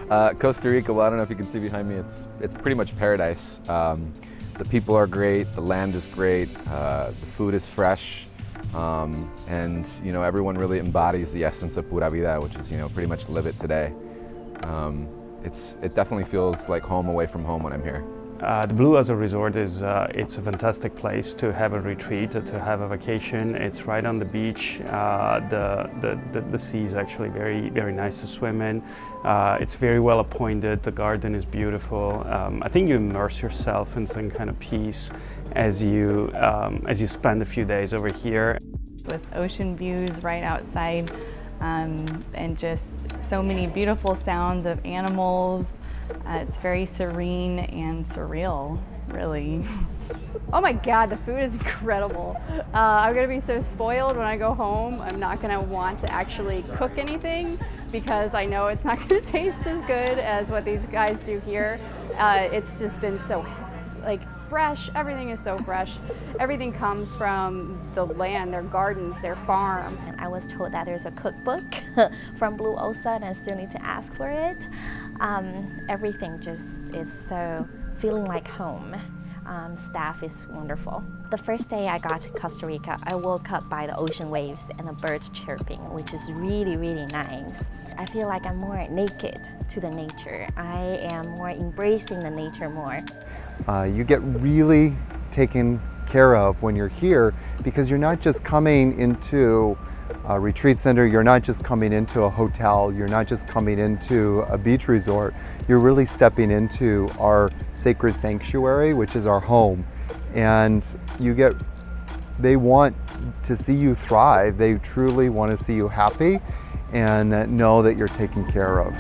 Costa Rica, well, I don't know if you can see behind me, it's pretty much paradise. The people are great, the land is great, the food is fresh, and everyone really embodies the essence of Pura Vida, which is pretty much live it today. It definitely feels like home away from home when I'm here. The Blue Osa Resort it's a fantastic place to have a retreat, to have a vacation. It's right on the beach. The sea is actually very nice to swim in. It's very well appointed. The garden is beautiful. I think you immerse yourself in some kind of peace as you spend a few days over here. With ocean views right outside, and just so many beautiful sounds of animals. It's very serene and surreal, really. Oh my God, the food is incredible. I'm gonna be so spoiled when I go home. I'm not gonna want to actually cook anything because I know it's not gonna taste as good as what these guys do here. It's just been so fresh. Everything is so fresh. Everything comes from the land, their gardens, their farm. And I was told that there's a cookbook from Blue Osa and I still need to ask for it. Everything just is so feeling like home. Staff is wonderful. The first day I got to Costa Rica, I woke up by the ocean waves and the birds chirping, which is really nice. I feel like I'm more naked to the nature. I am more embracing the nature more. You get really taken care of when you're here because you're not just coming into a retreat center, you're not just coming into a hotel, you're not just coming into a beach resort, you're really stepping into our sacred sanctuary, which is our home. And they want to see you thrive. They truly want to see you happy and know that you're taken care of.